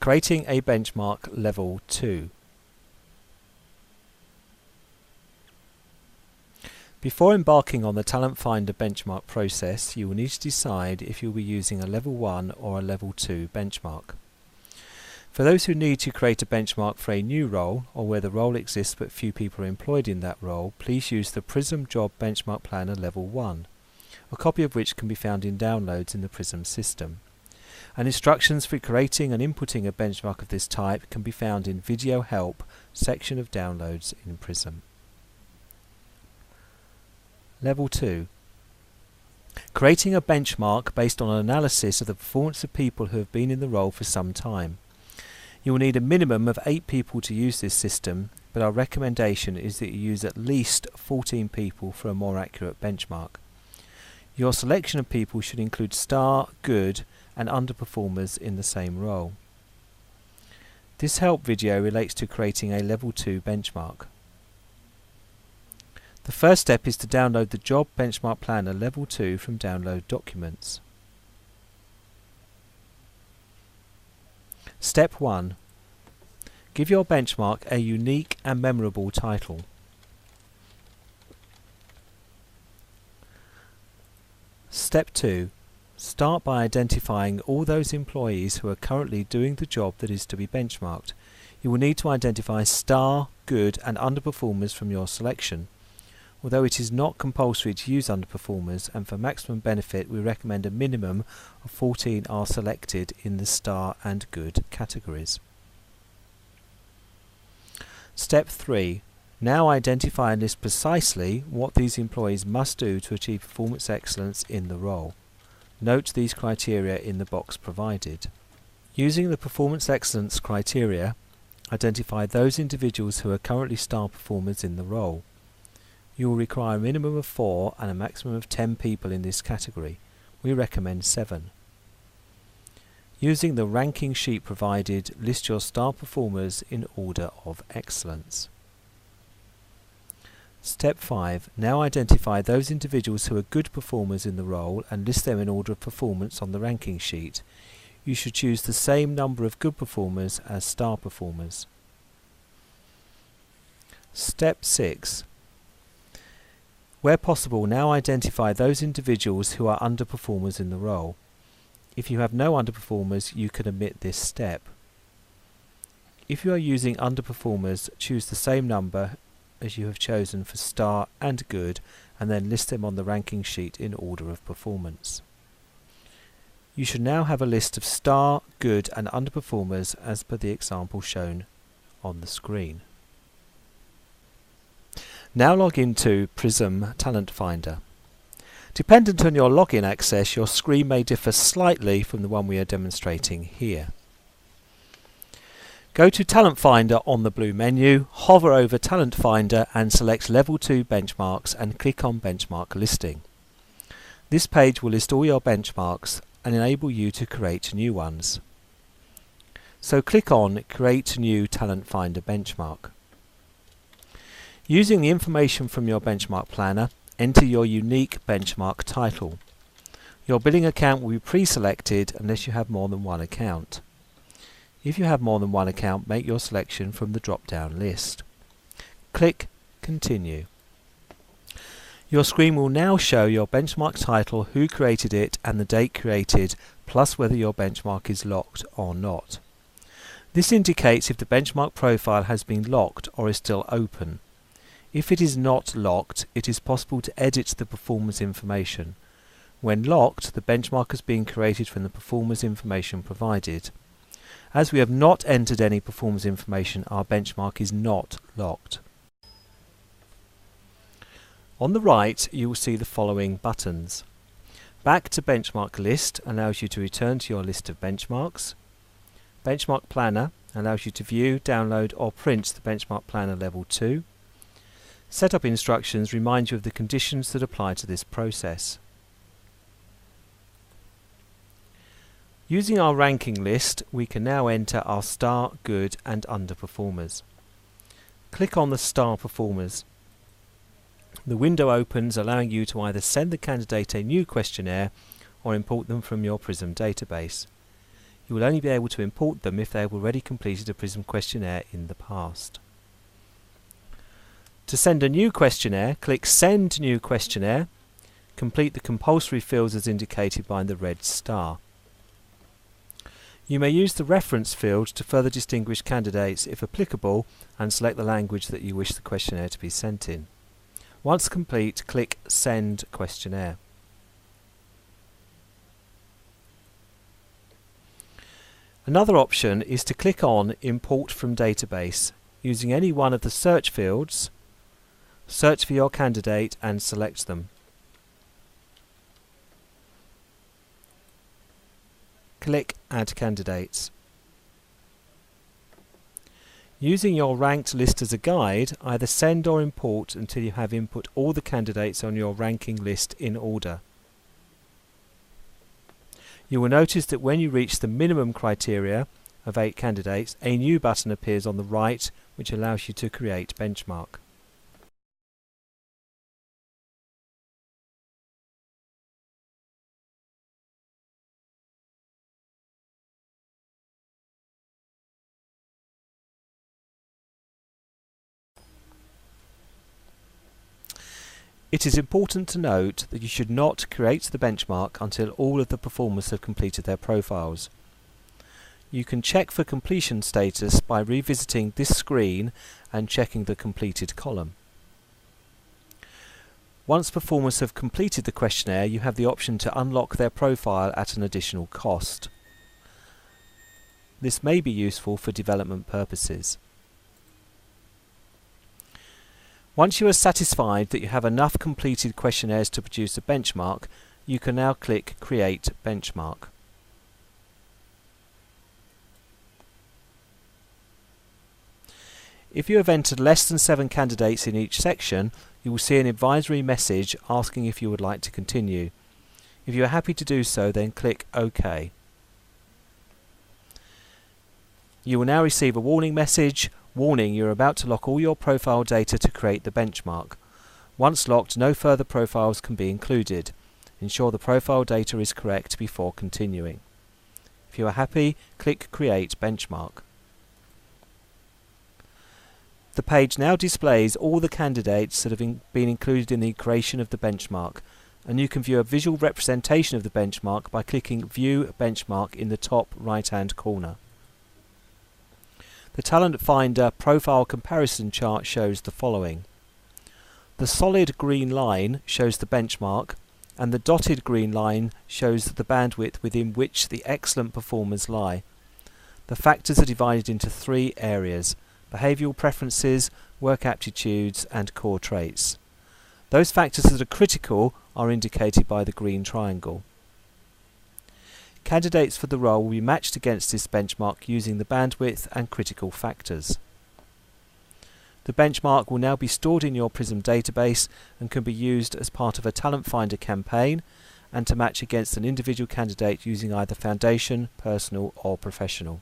Creating a benchmark level 2. Before embarking on the Talent Finder benchmark process, you will need to decide if you will be using a level 1 or a level 2 benchmark. For those who need to create a benchmark for a new role, or where the role exists but few people are employed in that role, please use the PRISM Job Benchmark Planner Level 1, a copy of which can be found in downloads in the PRISM system. And instructions for creating and inputting a benchmark of this type can be found in Video Help section of downloads in PRISM. Level 2. Creating a benchmark based on an analysis of the performance of people who have been in the role for some time. You will need a minimum of 8 people to use this system, but our recommendation is that you use at least 14 people for a more accurate benchmark. Your selection of people should include star, good and underperformers in the same role. This help video relates to creating a level 2 benchmark. The first step is to download the Job Benchmark Planner Level 2 from Download Documents. Step 1. Give your benchmark a unique and memorable title. Step 2. Start by identifying all those employees who are currently doing the job that is to be benchmarked. You will need to identify star, good and underperformers from your selection. Although it is not compulsory to use underperformers, and for maximum benefit we recommend a minimum of 14 are selected in the star and good categories. Step 3. Now identify and list precisely what these employees must do to achieve performance excellence in the role. Note these criteria in the box provided. Using the performance excellence criteria, identify those individuals who are currently star performers in the role. You will require a minimum of 4 and a maximum of 10 people in this category. We recommend 7. Using the ranking sheet provided, list your star performers in order of excellence. Step 5. Now identify those individuals who are good performers in the role and list them in order of performance on the ranking sheet. You should choose the same number of good performers as star performers. Step 6. Where possible, now identify those individuals who are underperformers in the role. If you have no underperformers, you can omit this step. If you are using underperformers, choose the same number as you have chosen for star and good, and then list them on the ranking sheet in order of performance. You should now have a list of star, good and underperformers as per the example shown on the screen. Now log into PRISM Talent Finder. Dependent on your login access, your screen may differ slightly from the one we are demonstrating here. Go to Talent Finder on the blue menu, hover over Talent Finder and select Level 2 Benchmarks and click on Benchmark Listing. This page will list all your benchmarks and enable you to create new ones. So click on Create New Talent Finder Benchmark. Using the information from your benchmark planner, enter your unique benchmark title. Your billing account will be pre-selected unless you have more than one account. If you have more than one account, make your selection from the drop-down list. Click Continue. Your screen will now show your benchmark title, who created it and the date created, plus whether your benchmark is locked or not. This indicates if the benchmark profile has been locked or is still open. If it is not locked, it is possible to edit the performance information. When locked, the benchmark has been created from the performance information provided. As we have not entered any performance information, our benchmark is not locked. On the right, you will see the following buttons. Back to Benchmark List allows you to return to your list of benchmarks. Benchmark Planner allows you to view, download or print the Benchmark Planner Level 2. Setup instructions remind you of the conditions that apply to this process. Using our ranking list, we can now enter our star, good and underperformers. Click on the star performers. The window opens, allowing you to either send the candidate a new questionnaire or import them from your PRISM database. You will only be able to import them if they have already completed a PRISM questionnaire in the past. To send a new questionnaire, click Send New Questionnaire. Complete the compulsory fields as indicated by the red star. You may use the reference field to further distinguish candidates if applicable and select the language that you wish the questionnaire to be sent in. Once complete, click Send Questionnaire. Another option is to click on Import from Database. Using any one of the search fields, search for your candidate and select them. Click Add Candidates. Using your ranked list as a guide, either send or import until you have input all the candidates on your ranking list in order. You will notice that when you reach the minimum criteria of 8 candidates, a new button appears on the right which allows you to create benchmark. It is important to note that you should not create the benchmark until all of the performers have completed their profiles. You can check for completion status by revisiting this screen and checking the completed column. Once performers have completed the questionnaire, you have the option to unlock their profile at an additional cost. This may be useful for development purposes. Once you are satisfied that you have enough completed questionnaires to produce a benchmark, you can now click Create Benchmark. If you have entered less than 7 candidates in each section, you will see an advisory message asking if you would like to continue. If you are happy to do so, then click OK. You will now receive a warning message. Warning, you are about to lock all your profile data to create the benchmark. Once locked, no further profiles can be included. Ensure the profile data is correct before continuing. If you are happy, click Create Benchmark. The page now displays all the candidates that have been included in the creation of the benchmark, and you can view a visual representation of the benchmark by clicking View Benchmark in the top right-hand corner. The Talent Finder profile comparison chart shows the following. The solid green line shows the benchmark, and the dotted green line shows the bandwidth within which the excellent performers lie. The factors are divided into 3 areas: behavioural preferences, work aptitudes and core traits. Those factors that are critical are indicated by the green triangle. Candidates for the role will be matched against this benchmark using the bandwidth and critical factors. The benchmark will now be stored in your PRISM database and can be used as part of a Talent Finder campaign and to match against an individual candidate using either Foundation, Personal or Professional.